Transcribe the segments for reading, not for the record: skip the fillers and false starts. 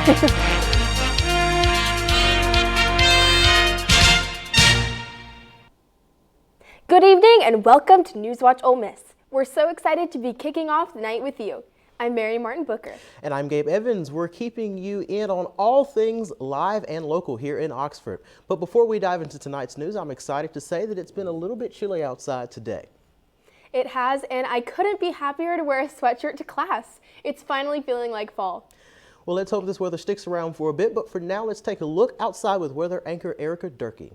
Good evening and welcome to Newswatch Ole Miss. We're so excited to be kicking off the night with you. I'm Mary Martin Booker. And I'm Gabe Evans. We're keeping you in on all things live and local here in Oxford. But before we dive into tonight's news, I'm excited to say that it's been a little bit chilly outside today. It has, and I couldn't be happier to wear a sweatshirt to class. It's finally feeling like fall. Well, let's hope this weather sticks around for a bit, but for now, let's take a look outside with weather anchor Erica Durkee.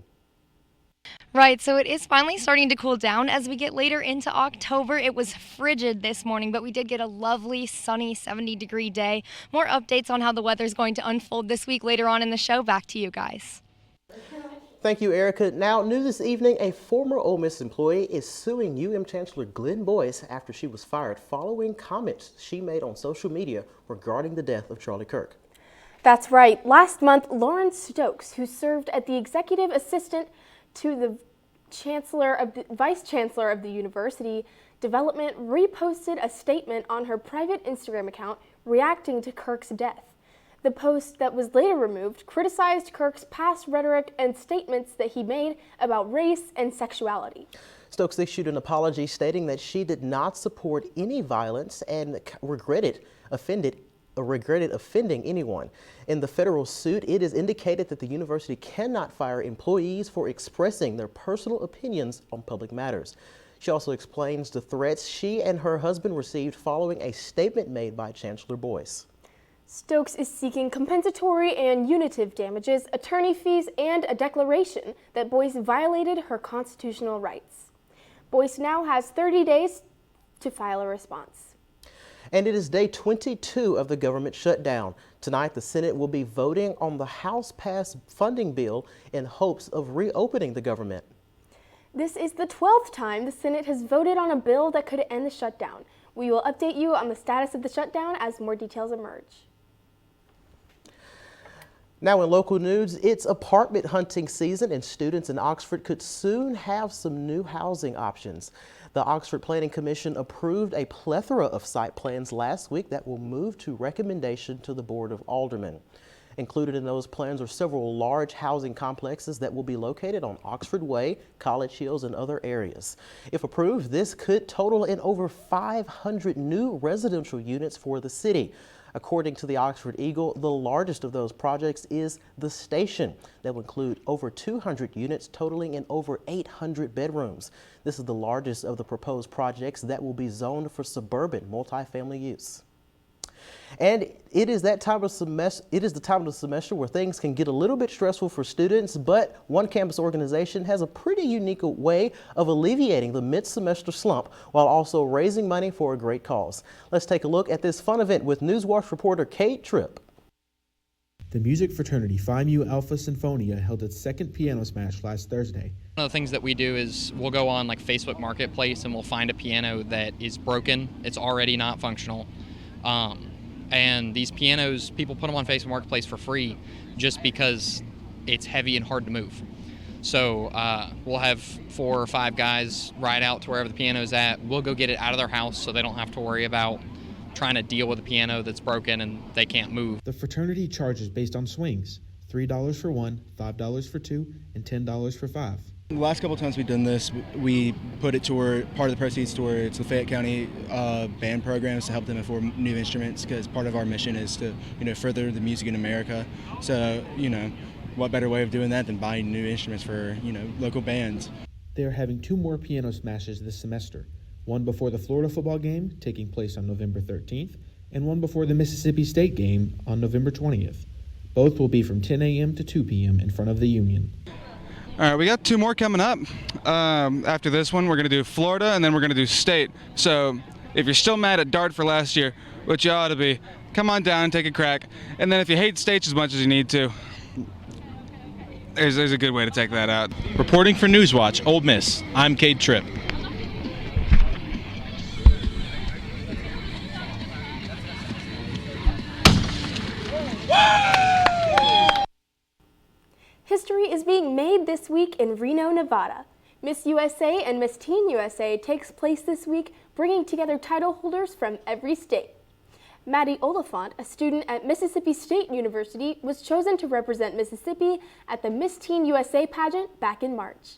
Right, so it is finally starting to cool down as we get later into October. It was frigid this morning, but we did get a lovely, sunny 70-degree day. More updates on how the weather's going to unfold this week later on in the show. Back to you guys. Thank you, Erica. Now, new this evening, a former Ole Miss employee is suing UM Chancellor Glenn Boyce after she was fired following comments she made on social media regarding the death of Charlie Kirk. That's right. Last month, Lawrence Stokes, who served as the executive assistant to the vice chancellor of the university development, reposted a statement on her private Instagram account reacting to Kirk's death. The post that was later removed criticized Kirk's past rhetoric and statements that he made about race and sexuality. Stokes issued an apology stating that she did not support any violence and regretted offending anyone. In the federal suit, it is indicated that the university cannot fire employees for expressing their personal opinions on public matters. She also explains the threats she and her husband received following a statement made by Chancellor Boyce. Stokes is seeking compensatory and unitive damages, attorney fees, and a declaration that Boyce violated her constitutional rights. Boyce now has 30 days to file a response. And it is day 22 of the government shutdown. Tonight, the Senate will be voting on the House-passed funding bill in hopes of reopening the government. This is the 12th time the Senate has voted on a bill that could end the shutdown. We will update you on the status of the shutdown as more details emerge. Now in local news, it's apartment hunting season and students in Oxford could soon have some new housing options. The Oxford Planning Commission approved a plethora of site plans last week that will move to recommendation to the Board of Aldermen. Included in those plans are several large housing complexes that will be located on Oxford Way, College Hills, and other areas. If approved, this could total in over 500 new residential units for the city. According to the Oxford Eagle, the largest of those projects is the station that will include over 200 units totaling in over 800 bedrooms. This is the largest of the proposed projects that will be zoned for suburban multifamily use. And it is the time of the semester where things can get a little bit stressful for students, but one campus organization has a pretty unique way of alleviating the mid-semester slump while also raising money for a great cause. Let's take a look at this fun event with Newswatch reporter Kate Tripp. The music fraternity Phi Mu Alpha Sinfonia held its second piano smash last Thursday. One of the things that we do is we'll go on like Facebook Marketplace and we'll find a piano that is broken. It's already not functional. And these pianos, people put them on Facebook Marketplace for free just because it's heavy and hard to move. So we'll have 4 or 5 guys ride out to wherever the piano's at. We'll go get it out of their house so they don't have to worry about trying to deal with a piano that's broken and they can't move. The fraternity charges based on swings, $3 for 1, $5 for 2, and $10 for 5. The last couple of times we've done this, we put it toward part of the proceeds towards the Fayette County band programs to help them afford new instruments, because part of our mission is to, further the music in America. So, what better way of doing that than buying new instruments for, local bands. They are having 2 more piano smashes this semester, one before the Florida football game taking place on November 13th, and one before the Mississippi State game on November 20th. Both will be from 10 a.m. to 2 p.m. in front of the Union. All right, we got 2 more coming up. After this one, we're going to do Florida, and then we're going to do State. So if you're still mad at Dart for last year, which you ought to be, come on down and take a crack. And then if you hate State as much as you need to, there's a good way to take that out. Reporting for Newswatch Ole Miss, I'm Kate Tripp. History is being made this week in Reno, Nevada. Miss USA and Miss Teen USA takes place this week, bringing together title holders from every state. Maddie Oliphant, a student at Mississippi State University, was chosen to represent Mississippi at the Miss Teen USA pageant back in March.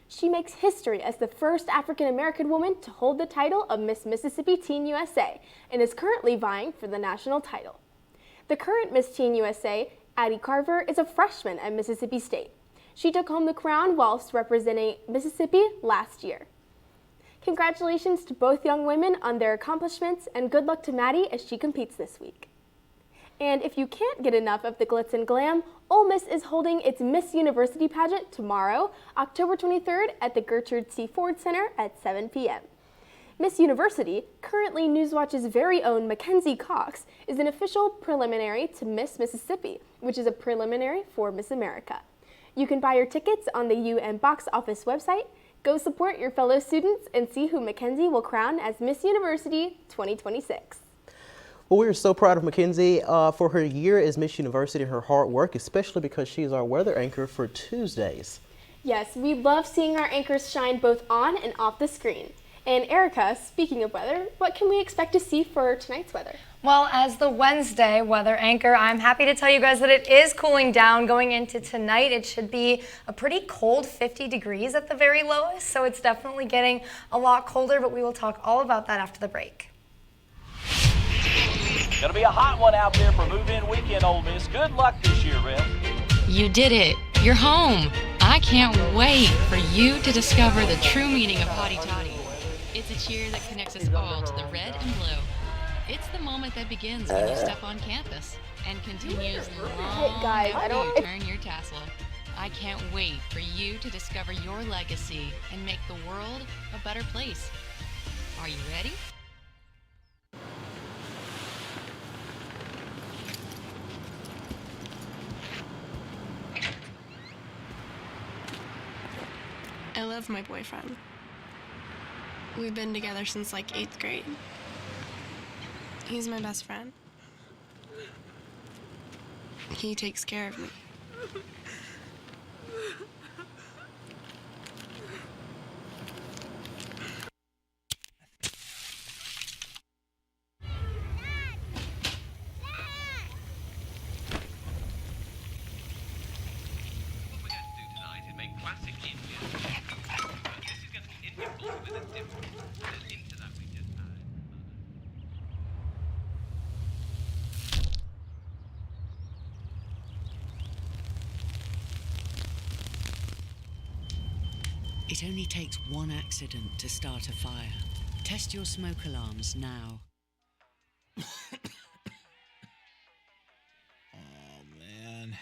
She makes history as the first African-American woman to hold the title of Miss Mississippi Teen USA and is currently vying for the national title. The current Miss Teen USA, Addie Carver, is a freshman at Mississippi State. She took home the crown whilst representing Mississippi last year. Congratulations to both young women on their accomplishments, and good luck to Maddie as she competes this week. And if you can't get enough of the glitz and glam, Ole Miss is holding its Miss University pageant tomorrow, October 23rd at the Gertrude C. Ford Center at 7 p.m. Miss University, currently Newswatch's very own Mackenzie Cox, is an official preliminary to Miss Mississippi, which is a preliminary for Miss America. You can buy your tickets on the UM box office website. Go support your fellow students and see who Mackenzie will crown as Miss University 2026. Well, we are so proud of Mackenzie for her year as Miss University and her hard work, especially because she is our weather anchor for Tuesdays. Yes, we love seeing our anchors shine both on and off the screen. And Erica, speaking of weather, what can we expect to see for tonight's weather? Well, as the Wednesday weather anchor, I'm happy to tell you guys that it is cooling down going into tonight. It should be a pretty cold 50 degrees at the very lowest, so it's definitely getting a lot colder, but we will talk all about that after the break. Gonna be a hot one out there for move-in weekend, Ole Miss. Good luck this year, Rev. You did it. You're home. I can't wait for you to discover the true meaning of hotty toddy. It's a cheer that connects us all to the red and blue. It's the moment that begins when you step on campus and continues long after you turn your tassel. I can't wait for you to discover your legacy and make the world a better place. Are you ready? I love my boyfriend. We've been together since like 8th grade. He's my best friend. He takes care of me. It only takes one accident to start a fire. Test your smoke alarms now. Oh, man.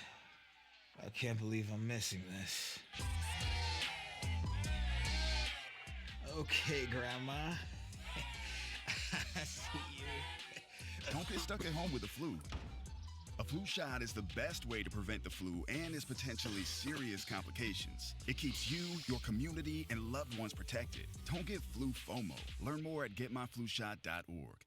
I can't believe I'm missing this. Okay, Grandma. I see you. Don't get stuck at home with the flu. A flu shot is the best way to prevent the flu and its potentially serious complications. It keeps you, your community, and loved ones protected. Don't get flu FOMO. Learn more at getmyflushot.org.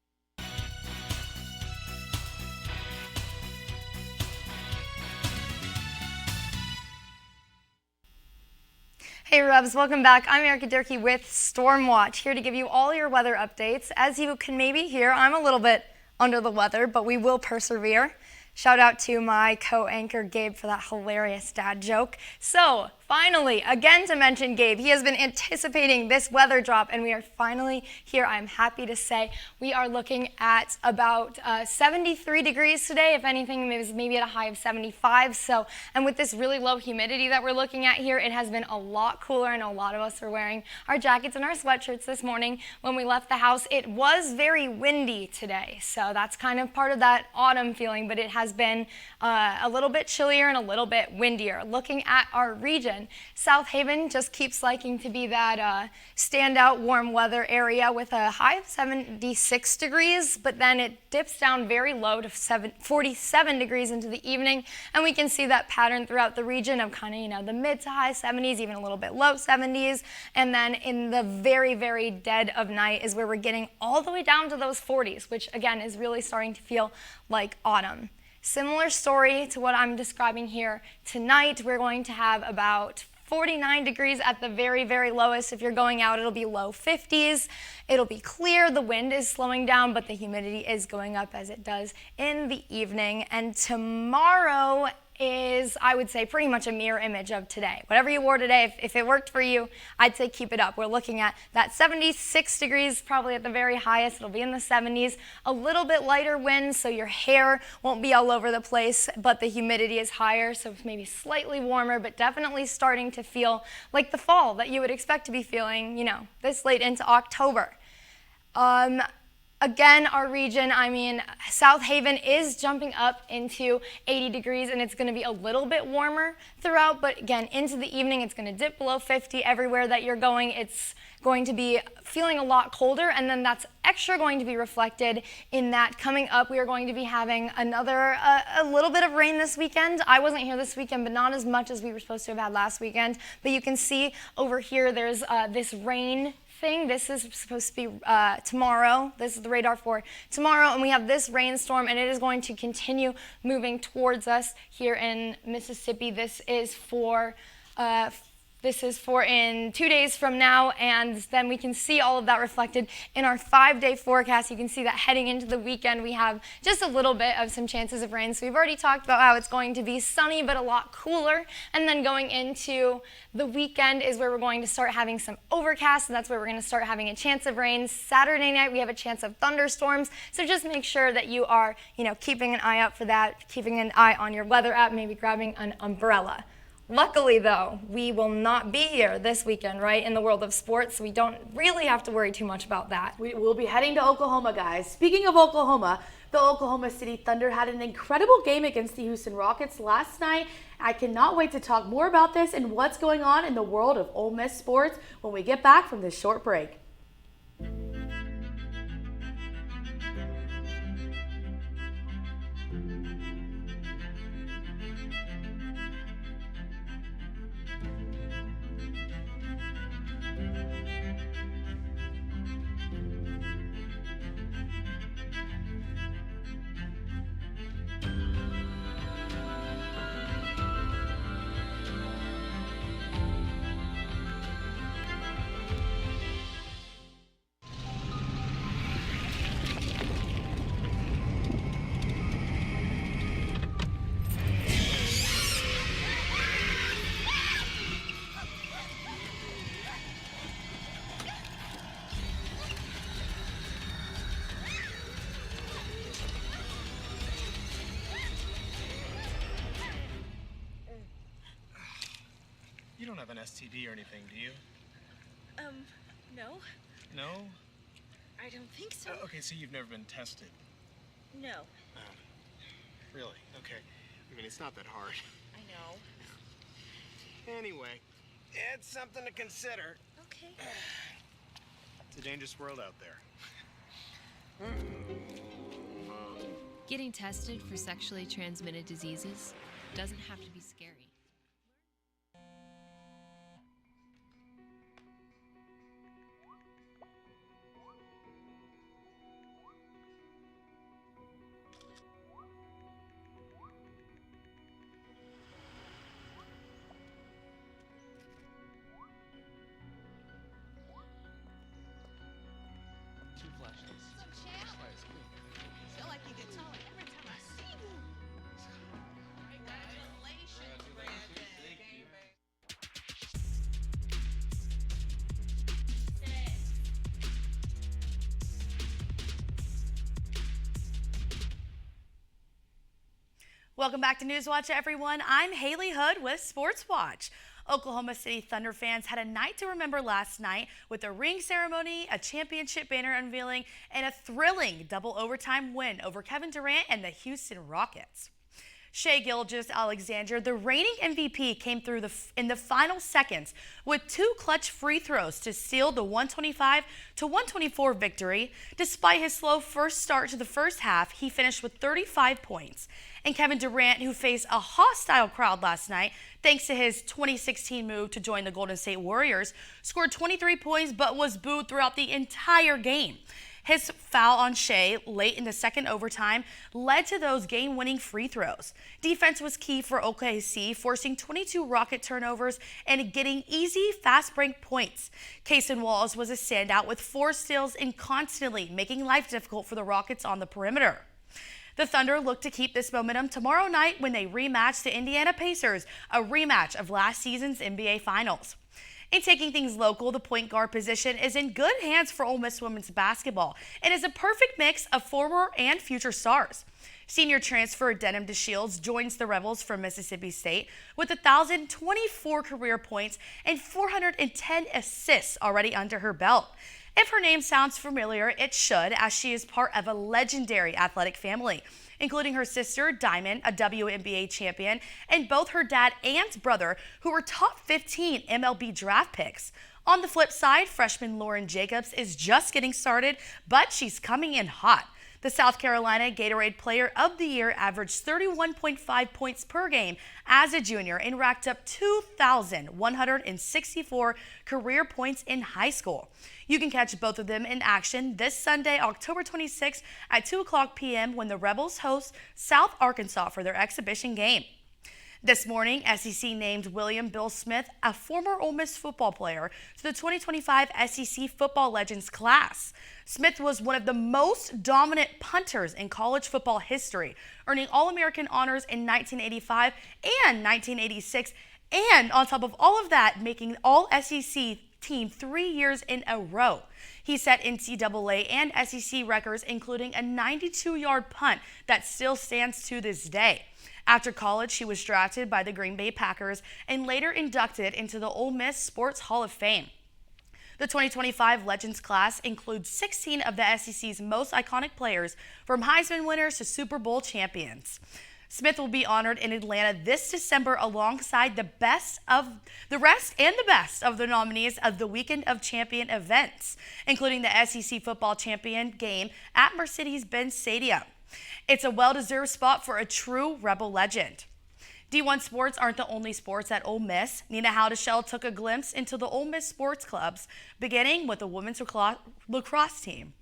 Hey Rubs, welcome back. I'm Erica Durkee with Stormwatch, here to give you all your weather updates. As you can maybe hear, I'm a little bit under the weather, but we will persevere. Shout out to my co-anchor Gabe for that hilarious dad joke. So finally, again to mention Gabe, he has been anticipating this weather drop and we are finally here. I'm happy to say we are looking at about 73 degrees today. If anything, maybe at a high of 75. So, and with this really low humidity that we're looking at here, it has been a lot cooler. I know a lot of us are wearing our jackets and our sweatshirts this morning when we left the house. It was very windy today, so that's kind of part of that autumn feeling, but it has been a little bit chillier and a little bit windier. Looking at our region, South Haven just keeps liking to be that standout warm weather area with a high of 76 degrees, but then it dips down very low to 47 degrees into the evening, and we can see that pattern throughout the region of kind of, you know, the mid to high 70s, even a little bit low 70s, and then in the very, very dead of night is where we're getting all the way down to those 40s, which again is really starting to feel like autumn. Similar story to what I'm describing here tonight. We're going to have about 49 degrees at the very, very lowest. If you're going out, it'll be low 50s. It'll be clear. The wind is slowing down, but the humidity is going up as it does in the evening. And tomorrow is, I would say, pretty much a mirror image of today. Whatever you wore today, if it worked for you, I'd say keep it up. We're looking at that 76 degrees, probably at the very highest. It'll be in the 70s. A little bit lighter wind, so your hair won't be all over the place, but the humidity is higher, so maybe slightly warmer, but definitely starting to feel like the fall that you would expect to be feeling, you know, this late into October. Again, our region, South Haven is jumping up into 80 degrees, and it's going to be a little bit warmer throughout, but again, into the evening, it's going to dip below 50. Everywhere that you're going, it's going to be feeling a lot colder, and then that's extra going to be reflected in that coming up, we are going to be having another, a little bit of rain this weekend. I wasn't here this weekend, but not as much as we were supposed to have had last weekend, but you can see over here, there's this rain thing. This is supposed to be tomorrow. This is the radar for tomorrow, and we have this rainstorm, and it is going to continue moving towards us here in Mississippi. This is for in 2 days from now, and then we can see all of that reflected in our 5-day forecast. You can see that heading into the weekend, we have just a little bit of some chances of rain. So we've already talked about how it's going to be sunny, but a lot cooler. And then going into the weekend is where we're going to start having some overcast, and that's where we're going to start having a chance of rain. Saturday night, we have a chance of thunderstorms. So just make sure that you are, keeping an eye out for that, keeping an eye on your weather app, maybe grabbing an umbrella. Luckily, though, we will not be here this weekend, right, in the world of sports, so we don't really have to worry too much about that. We will be heading to Oklahoma, guys. Speaking of Oklahoma, the Oklahoma City Thunder had an incredible game against the Houston Rockets last night. I cannot wait to talk more about this and what's going on in the world of Ole Miss sports when we get back from this short break. You don't have an STD or anything, do you? No. No? I don't think so. Okay, so you've never been tested? No. Really? Okay. I mean, it's not that hard. I know. Anyway, it's something to consider. Okay. It's a dangerous world out there. Getting tested for sexually transmitted diseases doesn't have to be scary. Feel like you get taller every time I see you. Congratulations, Brandon. Welcome back to Newswatch, everyone. I'm Haley Hood with Sports Watch. Oklahoma City Thunder fans had a night to remember last night with a ring ceremony, a championship banner unveiling, and a thrilling double overtime win over Kevin Durant and the Houston Rockets. Shai Gilgeous-Alexander, the reigning MVP, came through in the final seconds with 2 clutch free throws to seal the 125-124 victory. Despite his slow first start to the first half, he finished with 35 points. And Kevin Durant, who faced a hostile crowd last night thanks to his 2016 move to join the Golden State Warriors, scored 23 points but was booed throughout the entire game. His foul on Shea late in the second overtime led to those game-winning free throws. Defense was key for OKC, forcing 22 Rocket turnovers and getting easy, fast-break points. Kaysen Wallace was a standout with 4 steals and constantly making life difficult for the Rockets on the perimeter. The Thunder look to keep this momentum tomorrow night when they rematch the Indiana Pacers, a rematch of last season's NBA Finals. In taking things local, the point guard position is in good hands for Ole Miss women's basketball and is a perfect mix of former and future stars. Senior transfer Denham DeShields joins the Rebels from Mississippi State with 1,024 career points and 410 assists already under her belt. If her name sounds familiar, it should, as she is part of a legendary athletic family, including her sister, Diamond, a WNBA champion, and both her dad and brother, who were top 15 MLB draft picks. On the flip side, freshman Lauren Jacobs is just getting started, but she's coming in hot. The South Carolina Gatorade Player of the Year averaged 31.5 points per game as a junior and racked up 2,164 career points in high school. You can catch both of them in action this Sunday, October 26th at 2 o'clock p.m. when the Rebels host South Arkansas for their exhibition game. This morning, SEC named William Bill Smith, a former Ole Miss football player, to the 2025 SEC Football Legends class. Smith was one of the most dominant punters in college football history, earning All-American honors in 1985 and 1986, and on top of all of that, making All-SEC team 3 years in a row. He set NCAA and SEC records, including a 92-yard punt that still stands to this day. After college, he was drafted by the Green Bay Packers and later inducted into the Ole Miss Sports Hall of Fame. The 2025 Legends class includes 16 of the SEC's most iconic players, from Heisman winners to Super Bowl champions. Smith will be honored in Atlanta this December alongside the rest and the best of the nominees of the Weekend of Champion events, including the SEC Football Champion game at Mercedes-Benz Stadium. It's a well-deserved spot for a true Rebel legend. D1 sports aren't the only sports at Ole Miss. Nina Howdeshell took a glimpse into the Ole Miss sports clubs, beginning with the women's lacrosse team.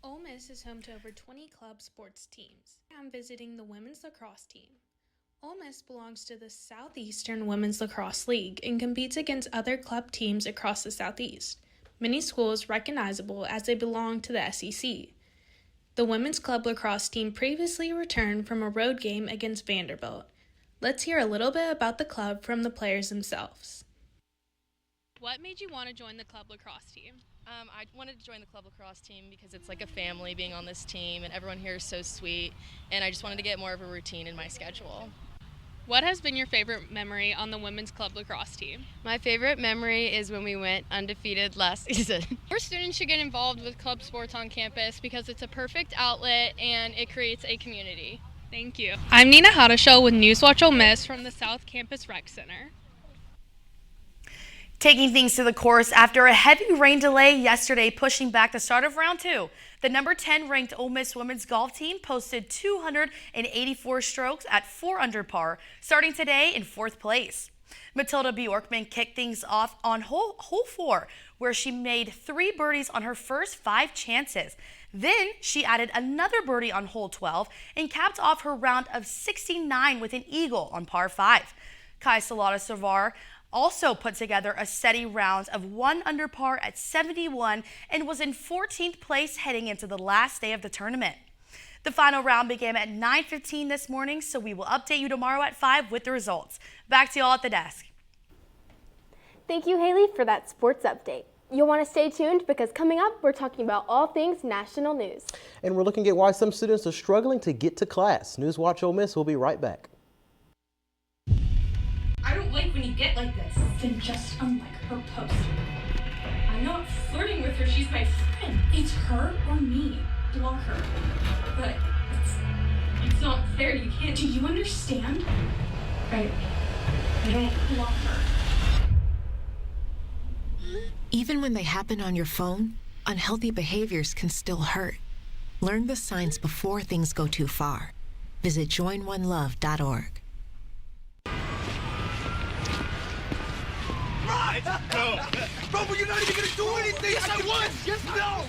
Ole Miss is home to over 20 club sports teams. I'm visiting the women's lacrosse team. Ole Miss belongs to the Southeastern Women's Lacrosse League and competes against other club teams across the Southeast. Many schools recognizable as they belong to the SEC. The women's club lacrosse team previously returned from a road game against Vanderbilt. Let's hear a little bit about the club from the players themselves. What made you want to join the club lacrosse team? I wanted to join the club lacrosse team because it's like a family being on this team, and everyone here is so sweet, and I just wanted to get more of a routine in my schedule. What has been your favorite memory on the women's club lacrosse team? My favorite memory is when we went undefeated last season. More students should get involved with club sports on campus because it's a perfect outlet and it creates a community. Thank you. I'm Nina Howdeshell with Newswatch Ole Miss from the South Campus Rec Center. Taking things to the course after a heavy rain delay yesterday pushing back the start of round 2, the number 10 ranked Ole Miss women's golf team posted 284 strokes at 4 under par, starting today in 4th place. Matilda Bjorkman kicked things off on hole 4, where she made 3 birdies on her first 5 chances. Then she added another birdie on hole 12 and capped off her round of 69 with an eagle on par 5. Kai Salata-Savar also put together a steady round of 1 under par at 71 and was in 14th place heading into the last day of the tournament. The final round began at 9:15 this morning, so we will update you tomorrow at 5 with the results. Back to y'all at the desk. Thank you, Haley, for that sports update. You'll want to stay tuned because coming up, we're talking about all things national news. And we're looking at why some students are struggling to get to class. Newswatch Ole Miss will be right back. I don't like when you get like this. Then just unlike her post. I'm not flirting with her, she's my friend. It's her or me. Block her. But it's not fair, you can't. Do you understand? I don't block her. Even when they happen on your phone, unhealthy behaviors can still hurt. Learn the signs before things go too far. Visit joinonelove.org. Right! Go! Bro, but you're not even gonna do anything! Yes, I was! Yes, no!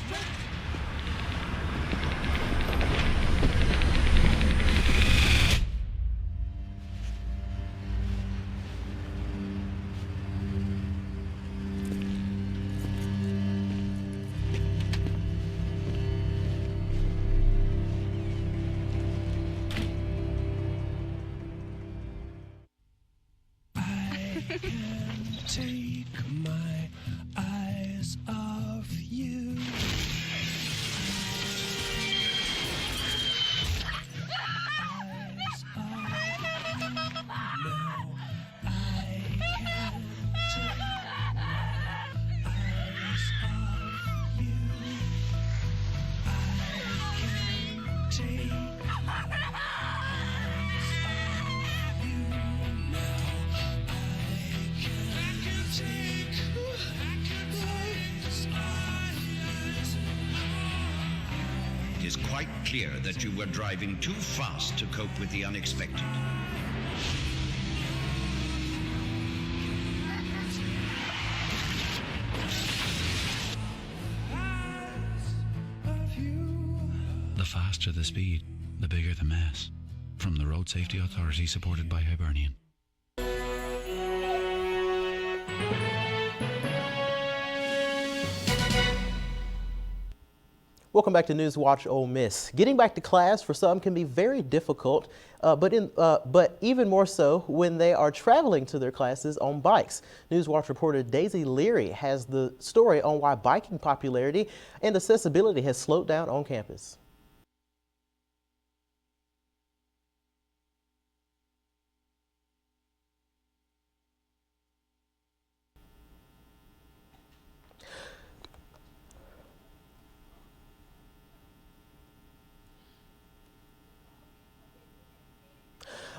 can't take my eyes off you. It is quite clear that you were driving too fast to cope with the unexpected. The faster the speed, the bigger the mess. From the Road Safety Authority, supported by Hibernian. Welcome back to Newswatch Ole Miss. Getting back to class for some can be very difficult, but even more so when they are traveling to their classes on bikes. Newswatch reporter Daisy Leary has the story on why biking popularity and accessibility has slowed down on campus.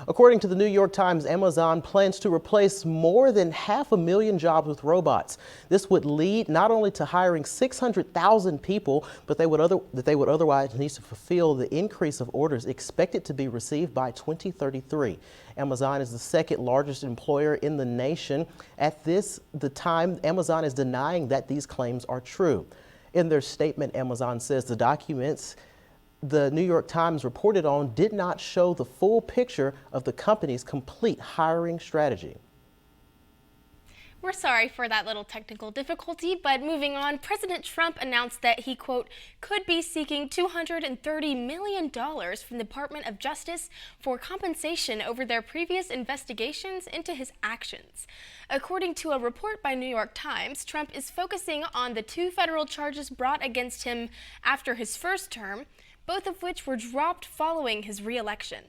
According to the New York Times, Amazon plans to replace more than 500,000 jobs with robots. This would lead not only to hiring 600,000 people, but they would otherwise need to fulfill the increase of orders expected to be received by 2033. Amazon is the second largest employer in the nation. At the time, Amazon is denying that these claims are true. In their statement, Amazon says the documents the New York Times reported on did not show the full picture of the company's complete hiring strategy. We're sorry for that little technical difficulty, but moving on, President Trump announced that he, quote, could be seeking $230 million from the Department of Justice for compensation over their previous investigations into his actions. According to a report by New York Times, Trump is focusing on the 2 federal charges brought against him after his first term, both of which were dropped following his re-election.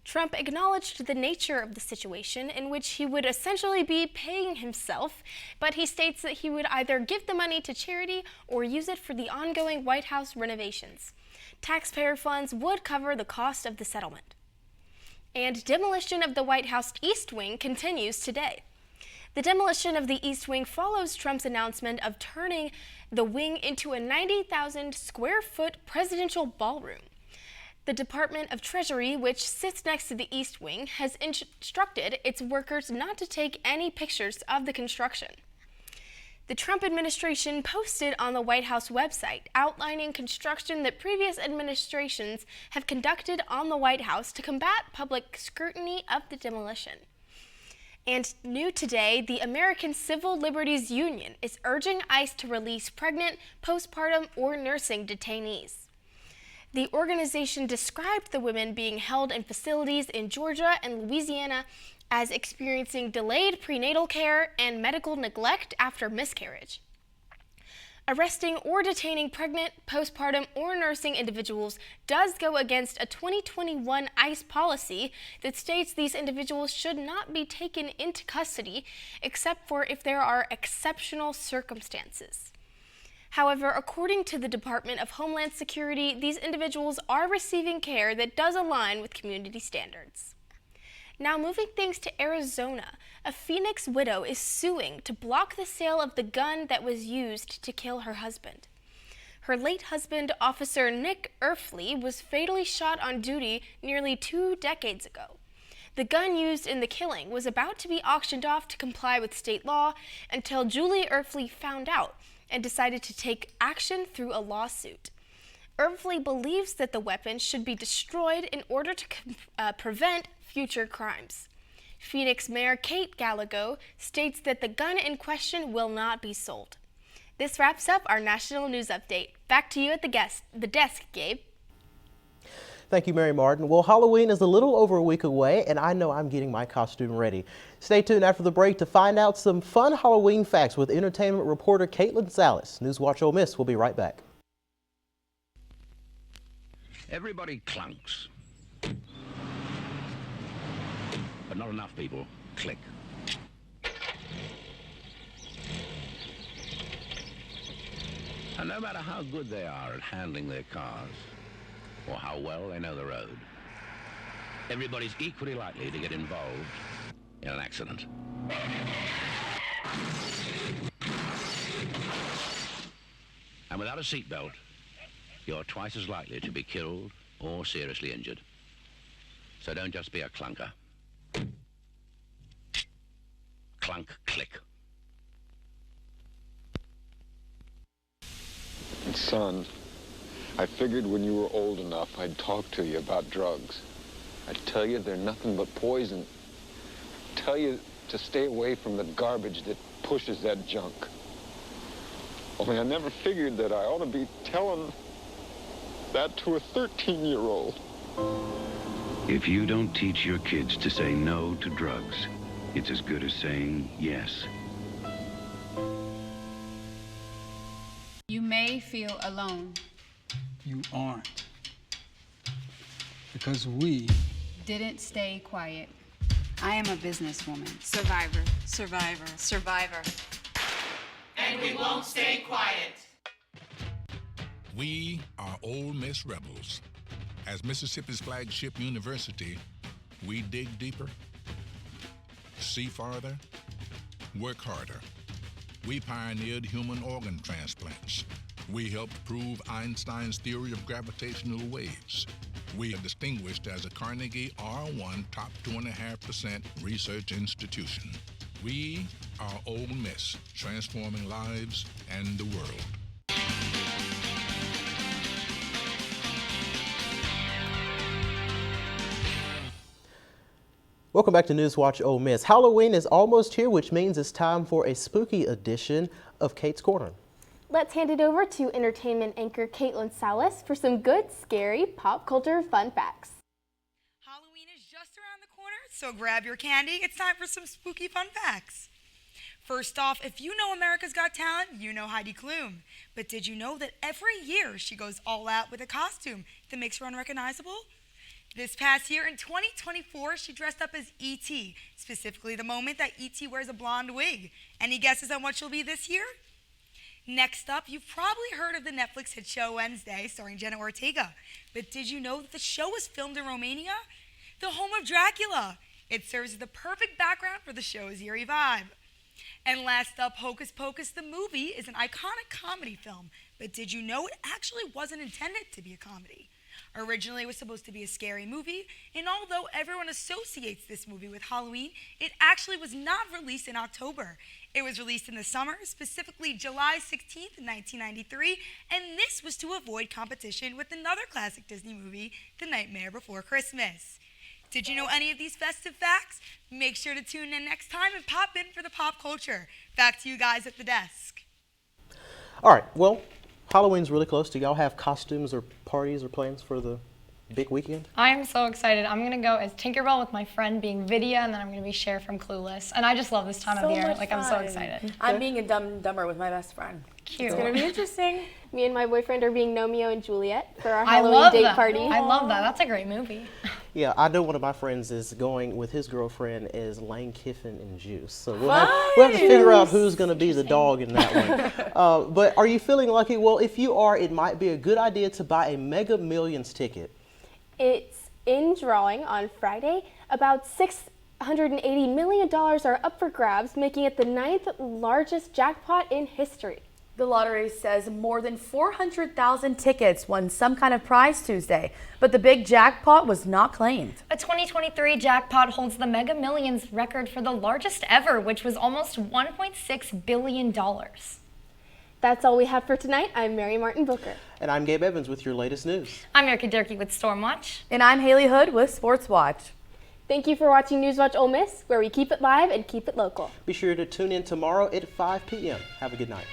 Trump acknowledged the nature of the situation, in which he would essentially be paying himself, but he states that he would either give the money to charity or use it for the ongoing White House renovations. Taxpayer funds would cover the cost of the settlement. And demolition of the White House East Wing continues today. The demolition of the East Wing follows Trump's announcement of turning the wing into a 90,000 square foot presidential ballroom. The Department of Treasury, which sits next to the East Wing, has instructed its workers not to take any pictures of the construction. The Trump administration posted on the White House website outlining construction that previous administrations have conducted on the White House to combat public scrutiny of the demolition. And new today, the American Civil Liberties Union is urging ICE to release pregnant, postpartum, or nursing detainees. The organization described the women being held in facilities in Georgia and Louisiana as experiencing delayed prenatal care and medical neglect after miscarriage. Arresting or detaining pregnant, postpartum, or nursing individuals does go against a 2021 ICE policy that states these individuals should not be taken into custody except for if there are exceptional circumstances. However, according to the Department of Homeland Security, these individuals are receiving care that does align with community standards. Now moving things to Arizona, a Phoenix widow is suing to block the sale of the gun that was used to kill her husband. Her late husband, Officer Nick Erfley, was fatally shot on duty nearly 2 decades ago. The gun used in the killing was about to be auctioned off to comply with state law until Julie Erfley found out and decided to take action through a lawsuit. Erfley believes that the weapon should be destroyed in order to prevent future crimes. Phoenix Mayor Kate Gallego states that the gun in question will not be sold. This wraps up our national news update. Back to you at the desk, Gabe. Thank you, Mary Martin. Well, Halloween is a little over a week away, and I know I'm getting my costume ready. Stay tuned after the break to find out some fun Halloween facts with entertainment reporter Caitlin Salas. Newswatch Ole Miss will be right back. Everybody clunks. But not enough people click. And no matter how good they are at handling their cars, or how well they know the road, everybody's equally likely to get involved in an accident. And without a seatbelt, you're twice as likely to be killed or seriously injured. So don't just be a clunker. Clunk, click. Son, I figured when you were old enough, I'd talk to you about drugs. I'd tell you they're nothing but poison. Tell you to stay away from the garbage that pushes that junk. Only I never figured that I ought to be telling that to a 13-year-old. If you don't teach your kids to say no to drugs, it's as good as saying yes. You may feel alone. You aren't. Because we Didn't stay quiet. I am a businesswoman. Survivor. Survivor. Survivor. And we won't stay quiet. We are Ole Miss Rebels. As Mississippi's flagship university, we dig deeper, see farther, work harder. We pioneered human organ transplants. We helped prove Einstein's theory of gravitational waves. We are distinguished as a Carnegie R1 top 2.5% research institution. We are Ole Miss, transforming lives and the world. Welcome back to Newswatch Ole Miss. Halloween is almost here, which means it's time for a spooky edition of Kate's Corner. Let's hand it over to entertainment anchor Caitlin Salas for some good, scary pop culture fun facts. Halloween is just around the corner, so grab your candy. It's time for some spooky fun facts. First off, if you know America's Got Talent, you know Heidi Klum. But did you know that every year she goes all out with a costume that makes her unrecognizable? This past year, in 2024, she dressed up as E.T., specifically the moment that E.T. wears a blonde wig. Any guesses on what she'll be this year? Next up, you've probably heard of the Netflix hit show Wednesday, starring Jenna Ortega. But did you know that the show was filmed in Romania, the home of Dracula? It serves as the perfect background for the show's eerie vibe. And last up, Hocus Pocus, the movie, is an iconic comedy film. But did you know it actually wasn't intended to be a comedy? Originally, it was supposed to be a scary movie, and although everyone associates this movie with Halloween, it actually was not released in October. It was released in the summer, specifically July 16th, 1993, and this was to avoid competition with another classic Disney movie, The Nightmare Before Christmas. Did you know any of these festive facts? Make sure to tune in next time and pop in for the pop culture. Back to you guys at the desk. All right, well, Halloween's really close. Do y'all have costumes or parties or plans for the big weekend? I'm so excited. I'm going to go as Tinkerbell with my friend being Vidya, and then I'm going to be Cher from Clueless. And I just love this time of year. Like, I'm so excited. I'm being a Dumb and Dumber with my best friend. Cute. It's going to be interesting. Me and my boyfriend are being Romeo and Juliet for our Halloween date party. I love that. That's a great movie. Yeah, I know one of my friends is going with his girlfriend as Lane Kiffin and Juice. So we'll have to figure out who's going to be the dog in that one. But are you feeling lucky? Well, if you are, it might be a good idea to buy a Mega Millions ticket. It's in drawing on Friday. About $680 million are up for grabs, making it the 9th largest jackpot in history. The lottery says more than 400,000 tickets won some kind of prize Tuesday, but the big jackpot was not claimed. A 2023 jackpot holds the Mega Millions record for the largest ever, which was almost $1.6 billion. That's all we have for tonight. I'm Mary Martin Booker. And I'm Gabe Evans with your latest news. I'm Erica Durkee with Stormwatch. And I'm Haley Hood with Sports Watch. Thank you for watching Newswatch Ole Miss, where we keep it live and keep it local. Be sure to tune in tomorrow at 5 p.m. Have a good night.